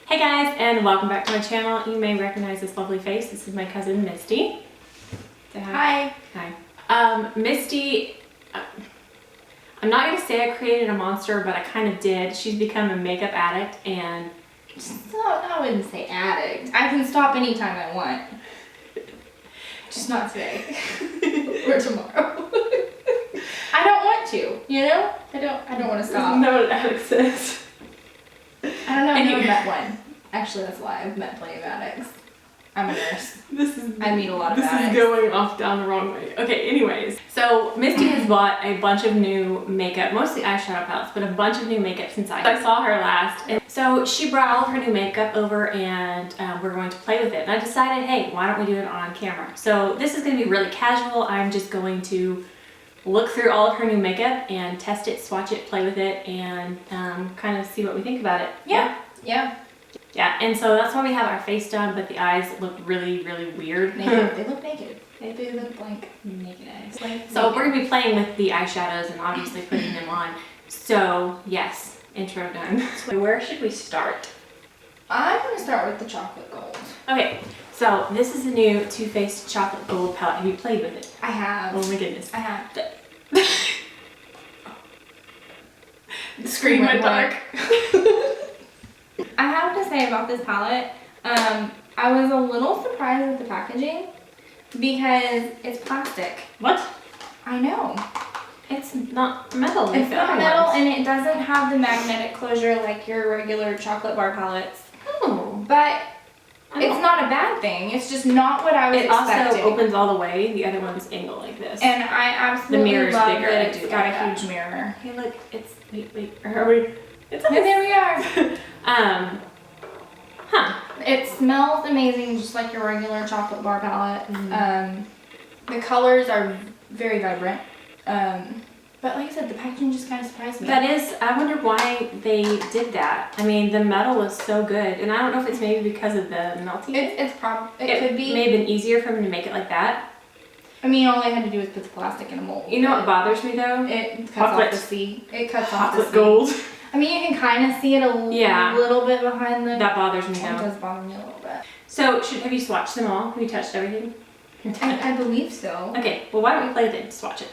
Hey guys, and welcome back to my channel. You may recognize this lovely face. This is my cousin Misty. Say hi. Hi. Misty, I'm not gonna say I created a monster, but I kind of did. She's become a makeup addict, and I wouldn't say addict. I can stop anytime I want. Just not today or tomorrow. I don't want to, you know? I don't want to stop. Isn't that what an addict is? I don't know, I've never met one. Actually, that's a lie. I've met plenty of addicts. I'm a nurse. I meet a lot of addicts. This is going off down the wrong way. Okay, anyways. So Misty has bought a bunch of new makeup, mostly eyeshadow palettes, but a bunch of new makeup since I saw her last. And so she brought all of her new makeup over and we're going to play with it. And I decided, hey, why don't we do it on camera? So this is going to be really casual. I'm just going to look through all of her new makeup and test it, swatch it, play with it, and kind of see what we think about it. Yeah, and so that's why we have our face done, but the eyes look really, really weird. They look naked. They look like naked eyes. So we're going to be playing with the eyeshadows and obviously putting them on. So, yes, intro done. Where should we start? I'm going to start with the chocolate gold. Okay, so this is the new Too Faced Chocolate Gold palette. Have you played with it? I have. Oh my goodness. I have. The screen went dark. I have to say about this palette, I was a little surprised with the packaging because it's plastic. What? I know. It's not metal. It's not metal, and it doesn't have the magnetic closure like your regular chocolate bar palettes. Oh. But it's not a bad thing. It's just not what I was expecting. It also opens all the way. The other one's angled like this. And I absolutely mirror's love bigger. that I it's do got like a that. huge mirror. Hey, look, it's wait. Are we? It's And there we are. It smells amazing, just like your regular chocolate bar palette. The colors are very vibrant. But like I said, the packaging just kind of surprised me. That is, I wonder why they did that. I mean, the metal was so good, and I don't know if it's maybe because of the melting. It could be. It may have been easier for them to make it like that. I mean, all they had to do was put the plastic in a mold. You know what bothers me though? It cuts off the C. It cuts off the C. Gold. I mean, you can kind of see it a little bit behind the... That bothers me though. It does bother me a little bit. So, have you swatched them all? Have you touched everything? I believe so. Okay, well why don't we play with it and swatch it?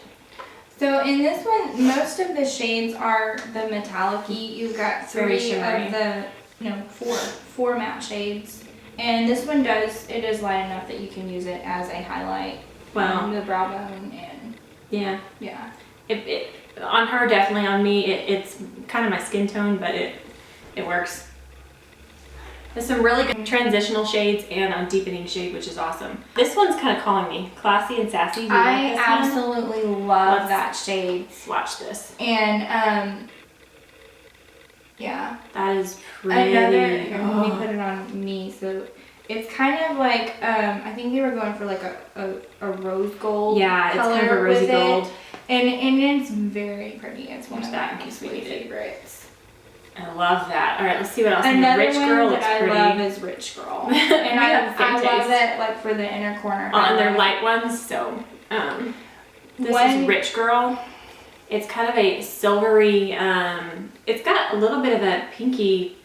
So in this one, most of the shades are the metallic-y. You've got three of the, four matte shades. And this one it is light enough that you can use it as a highlight on the brow bone and... Yeah. Yeah. It on her, definitely. On me, it's kind of my skin tone, but it works. There's some really good transitional shades and a deepening shade, which is awesome. This one's kind of calling me. Classy and Sassy. Do you like this absolutely love that shade. Swatch this. And, yeah. That is pretty. Let me put it on me. So it's kind of like, I think they were going for like a rose gold. Yeah, it's kind of a rosy gold. And it's very pretty. It's one of my absolute favorites. I love that. All right, let's see what else. Another Rich Girl one that I love is Rich Girl. And I love it like for the inner corner. And they're light ones, so this is Rich Girl. It's kind of a silvery, it's got a little bit of a pinky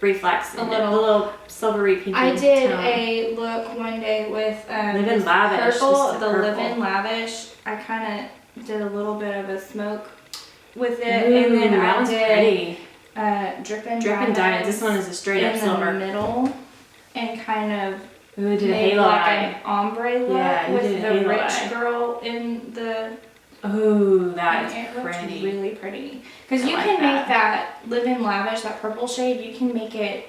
reflex in it, a little silvery pinky I did tone. A look one day with Live-In Lavish. Purple, the Live-In Lavish. I kind of did a little bit of a smoke with it. Ooh, and then that I was did pretty. Drippin' Diamonds. This one is a straight up silver. In the middle and kind of Ooh, did a halo like eye. an ombre look with the Rich Girl in the... Ooh, that is pretty. pretty. Really pretty. Because you can make that Live-In Lavish, that purple shade, you can make it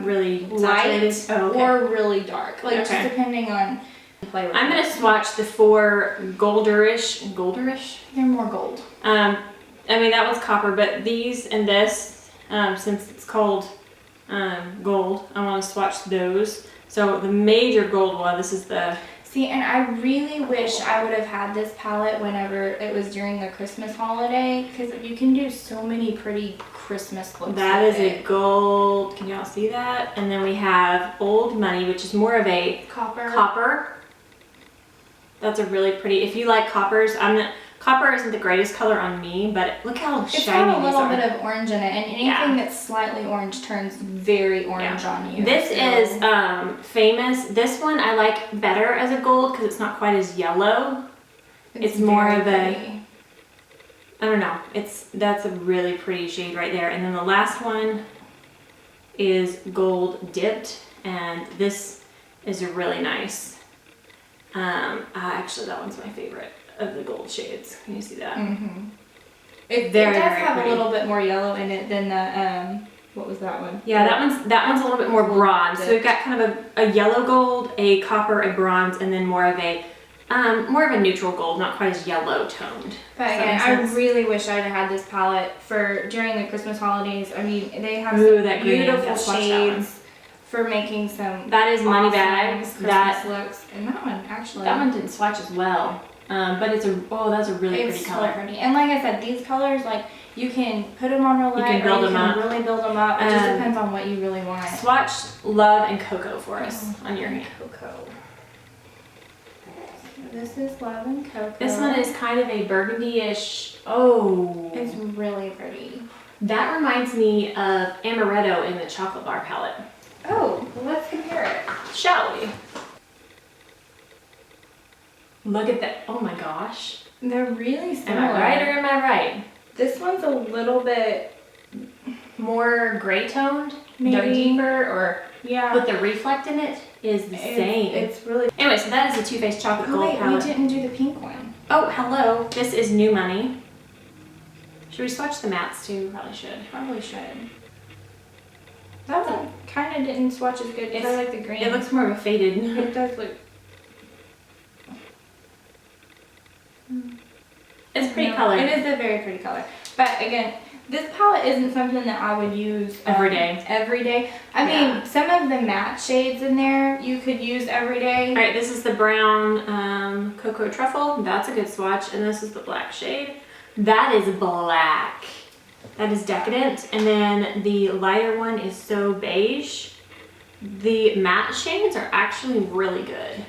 really light or really dark. Like just depending on play with. I'm going to swatch the four golderish. They're more gold. I mean, that one's copper, but these and this, since it's called gold, I want to swatch those. So the major gold one, this is the... See, and I really wish I would have had this palette whenever it was during the Christmas holiday, because you can do so many pretty Christmas looks. That is a gold. Can y'all see that? And then we have Old Money, which is more of a copper. That's a really pretty. If you like coppers, Copper isn't the greatest color on me, but look how It's shiny got a little these are. bit of orange in it, and anything Yeah. that's slightly orange turns very orange on you. This so. is Famous. This one I like better as a gold because it's not quite as yellow. It's more very of a, pretty. I don't know, that's a really pretty shade right there. And then the last one is gold dipped, and this is a really nice, actually that one's my favorite of the gold shades. Can you see that? Mm-hmm. It Very, does very have pretty. a little bit more yellow in it than the, what was that one? Yeah, that one's a little bit more bronze. So we've got kind of a yellow gold, a copper, a bronze, and then more of a neutral gold, not quite as yellow toned. But again, I really wish I'd had this palette for during the Christmas holidays. I mean, they have Ooh, some that green. beautiful Yeah, swatch that one. shades for making some That is money awesome bags. Christmas That looks. And that one actually. one didn't swatch as well. But that's a really It's pretty so color. pretty. And like I said, these colors, like, you can put them on real light, can build or you them can up. really build them up. It just depends on what you really want. Swatch Love and Cocoa for us on your hand. Cocoa. This is Love and Cocoa. This one is kind of a burgundy-ish. Oh, It's really pretty. that reminds me of Amaretto in the chocolate bar palette. Oh, well, let's compare it. Shall we? Look at that. Oh my gosh. They're really Am similar. I right or am I right? This one's a little bit, More gray toned, Maybe. deeper, or yeah. but the reflect in it is the same. It's really. Anyway, so that is the Too Faced Chocolate Oh Gold wait, we palette. didn't do the pink one. Oh, hello. This is New Money. Should we swatch the mattes too? Probably should. Probably should. That one kind of didn't swatch as good because I like the green. It looks more of a faded. It does look. It's pretty No, color. It is a very pretty color. But again, this palette isn't something that I would use Every day. Every day. I Yeah. mean, some of the matte shades in there you could use every day. All right, this is the brown cocoa truffle. That's a good swatch. And this is the black shade. That is black. That is decadent. And then the lighter one is so beige. The matte shades are actually really good.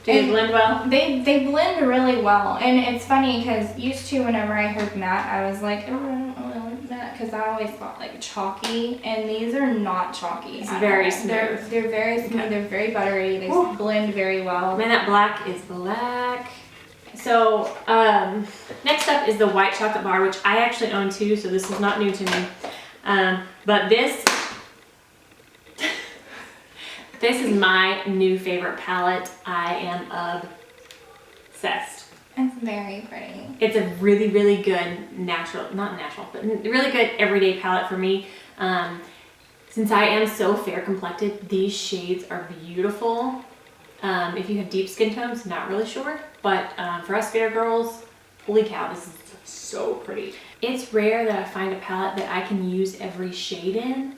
Do they And blend well? They blend really well, and it's funny because used to whenever I heard matte, I was like, oh, I don't really like matte because I always thought like chalky, and these are not chalky. It's at very all. smooth. They're very smooth. Okay. They're very buttery. They Ooh. blend very well. Man, that black is black. So, next up is the white chocolate bar, which I actually own too, so this is not new to me. But this is my new favorite palette. I am obsessed. It's very pretty. It's a really, really good not natural, but really good everyday palette for me. Since I am so fair complected, these shades are beautiful. If you have deep skin tones, not really sure, but for us fair girls, holy cow, this is so pretty. It's rare that I find a palette that I can use every shade in.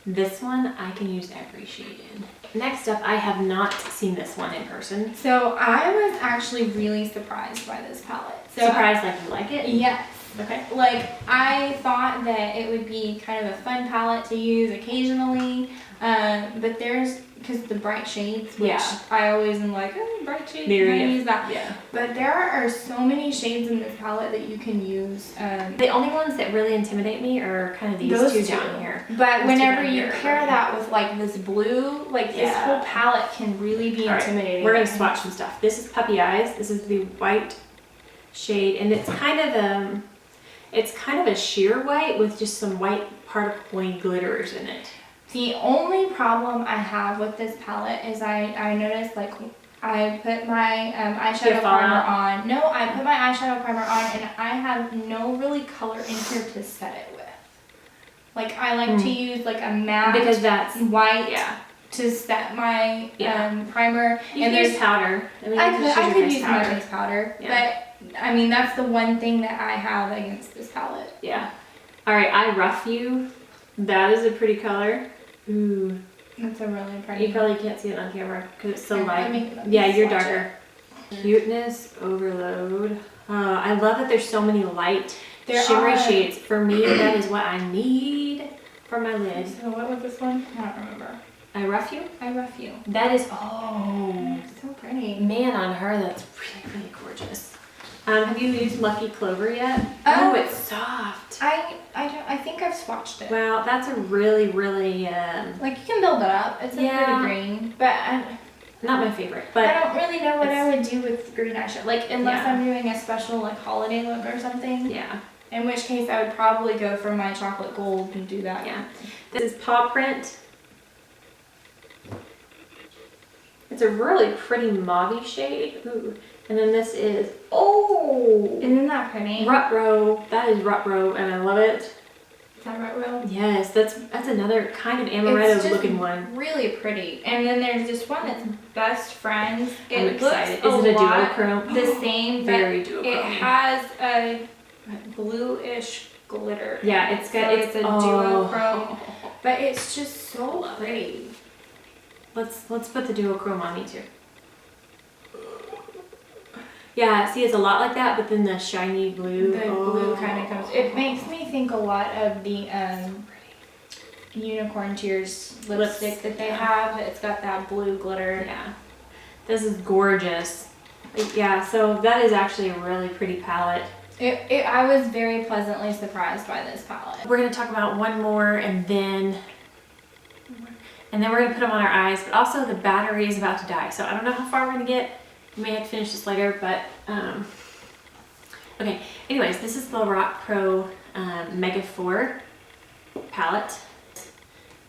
This one, I can use every shade in. Next up, I have not seen this one in person. So I was actually really surprised by this palette. So Surprised like you like it? Yes. Okay. Like, I thought that it would be kind of a fun palette to use occasionally, but because the bright shades, which Yeah. I always am like, oh, bright shades, Maybe, I'm gonna use that. Yeah. But there are so many shades in this palette that you can use. The only ones that really intimidate me are kind of these Those two two. down here. But Those two whenever down you here are pair really- that with like this blue, like this Yeah. whole palette can really be All right, intimidating. we're gonna swatch some stuff. This is Puppy Eyes. This is the white shade, and it's kind of a sheer white with just some white particle glitters in it. The only problem I have with this palette is I noticed like I put my eyeshadow Your fall primer out? on. No, I put my eyeshadow primer on and I have no really color in here to set it with. Like I like to use like a matte Because that's white yeah. to set my Yeah. primer. You and can there's use powder. I mean, I you could just your face use my face powder, Yeah. but I mean that's the one thing that I have against this palette. Yeah. All right, I Rough You. That is a pretty color. Ooh. That's a really pretty. You probably can't see it on camera because it's so Here, light. let me Yeah, you're swatch darker. Cuteness overload. I love that there's so many light, There shimmery are- shades. For me, that is what I need for my lid. So what was this one? I don't remember. I Rough You? I Rough You. That is, oh, So pretty. man on her, that's really, really gorgeous. Have you used Lucky Clover yet? Oh, it's soft. I think I've swatched it. Wow, that's a really, really like you can build it up. It's a pretty green, but not my favorite. But I don't really know what I would do with green eyeshadow. Like unless I'm doing a special like holiday look or something. Yeah. In which case I would probably go for my chocolate gold and do that. Yeah. This is Paw Print. It's a really pretty mauve shade. Ooh. And then this is, Isn't that pretty? Rutro. That is Rutro, and I love it. Is that Rutro? Yes, that's another kind of amaretto looking one. Really pretty. And then there's this one that's Best Friends. I'm excited. Looks is it a lot duochrome? the same, Very but duochrome. it has a bluish glitter. Yeah, it's got it's a duochrome, but it's just so pretty. Let's put the duochrome on me too. Yeah, see, it's a lot like that, but then the shiny blue. The blue kind of comes. It makes me think a lot of the Unicorn Tears lipstick that they have. It's got that blue glitter. Yeah, this is gorgeous. Yeah, so that is actually a really pretty palette. I was very pleasantly surprised by this palette. We're gonna talk about one more, and then we're gonna put them on our eyes. But also, the battery is about to die, so I don't know how far we're gonna get. We may have to finish this later, but okay. Anyways, this is the Lorac Pro Mega 4 palette.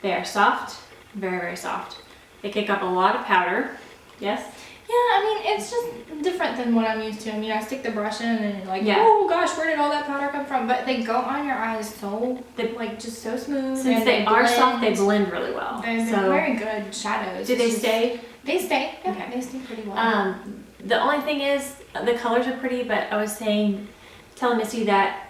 They are soft, very, very soft. They kick up a lot of powder. Yes? Yeah, I mean, it's just different than what I'm used to. I mean, I stick the brush in and then you're like, oh gosh, where did all that powder come from? But they go on your eyes so, like, just so smooth. Since they are soft, they blend really well. They're very good shadows. Do they stay? They stay. Yeah, okay. They stay pretty well. The only thing is, the colors are pretty, but I was telling Missy that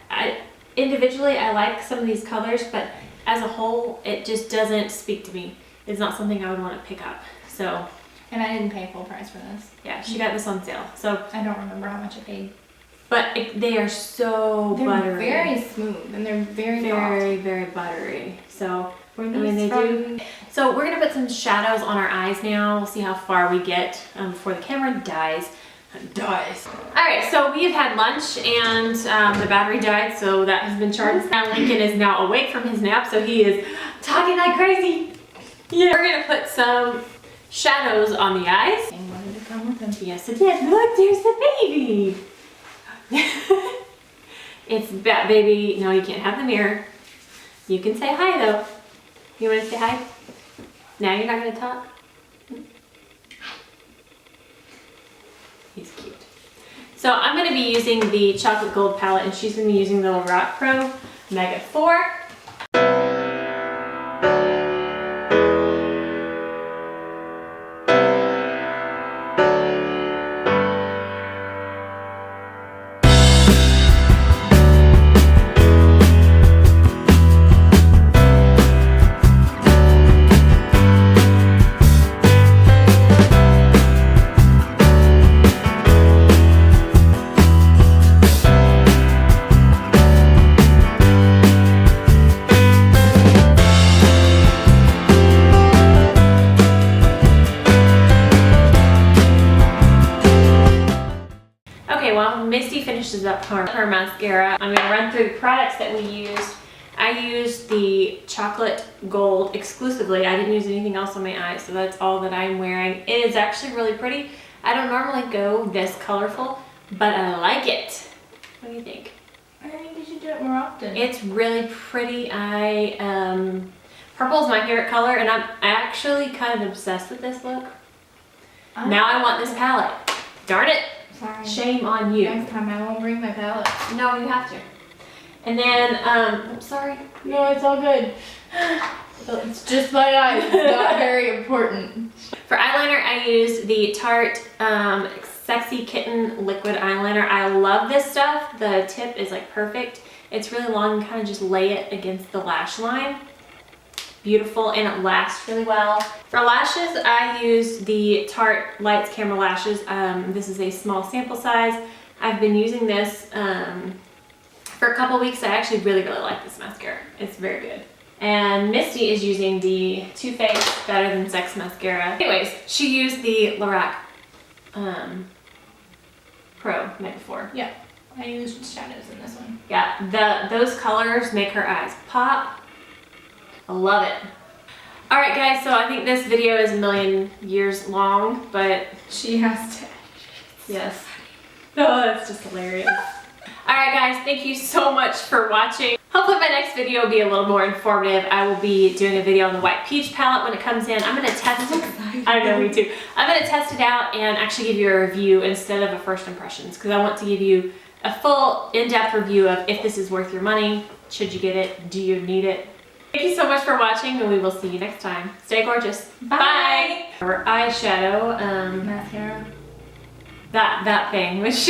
individually I like some of these colors, but as a whole, it just doesn't speak to me. It's not something I would want to pick up. So. And I didn't pay full price for this. Yeah, she got this on sale. So I don't remember how much I paid. But they are so buttery. They're very smooth and they're very very buttery. So I mean, they do. So we're gonna put some shadows on our eyes now. We'll see how far we get before the camera dies. All right, so we have had lunch and the battery died, so that has been charged. Now Lincoln is now awake from his nap, so he is talking like crazy. Yeah, we're gonna put some shadows on the eyes. And wanted to come with them. Yes, it did. Look, there's the baby. It's that baby. No, you can't have the mirror. You can say hi though. You want to say hi? Now you're not going to talk? He's cute. So I'm going to be using the chocolate gold palette, and she's going to be using the Lorac Pro Mega 4. Misty finishes up her mascara. I'm going to run through the products that we used. I used the chocolate gold exclusively. I didn't use anything else on my eyes, so that's all that I'm wearing. It is actually really pretty. I don't normally go this colorful, but I like it. What do you think? I think you should do it more often. It's really pretty. Purple is my favorite color, and I'm actually kind of obsessed with this look. Now I want this palette. Darn it. Sorry. Shame on you. Next time I won't bring my palette. No, you have to. And then, I'm sorry. No, it's all good. It's just my eyes. It's not very important. For eyeliner, I used the Tarte Sexy Kitten Liquid Eyeliner. I love this stuff. The tip is like perfect. It's really long and kind of just lay it against the lash line. Beautiful, and it lasts really well. For lashes, I used the Tarte Lights Camera Lashes. This is a small sample size. I've been using this for a couple weeks. I actually really like this mascara. It's very good. And Misty is using the Too Faced Better Than Sex mascara. Anyways, she used the Lorac Pro night before. Yeah, I used shadows in this one. Yeah, those colors make her eyes pop. I love it. All right, guys, so I think this video is a million years long, but she has to. Yes. Oh, that's just hilarious. All right, guys, thank you so much for watching. Hopefully my next video will be a little more informative. I will be doing a video on the white peach palette when it comes in. I'm gonna test it. I know, me too. I'm gonna test it out and actually give you a review instead of a first impressions, because I want to give you a full in-depth review of if this is worth your money, should you get it, do you need it. Thank you so much for watching, and we will see you next time. Stay gorgeous. Bye. Our eyeshadow, Mascara. that thing, which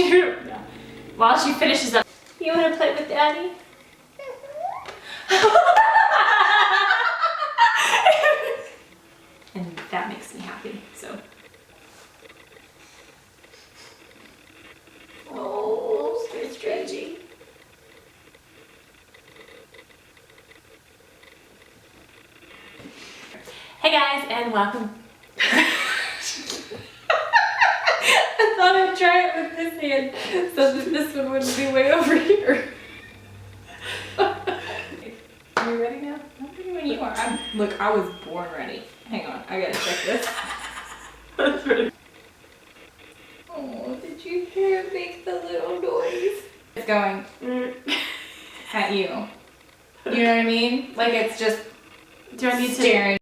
while she finishes up. You want to play with Daddy? And that makes me happy, so. Oh, so stretchy. Hey guys, and welcome. I thought I'd try it with this hand so that this one wouldn't be way over here. Are you ready now? I'm ready when you are. Look, I was born ready. Hang on, I gotta check this. That's ready. Oh, did you hear it make the little noise? It's going at you. You know what I mean? Like it's just Do I need to staring.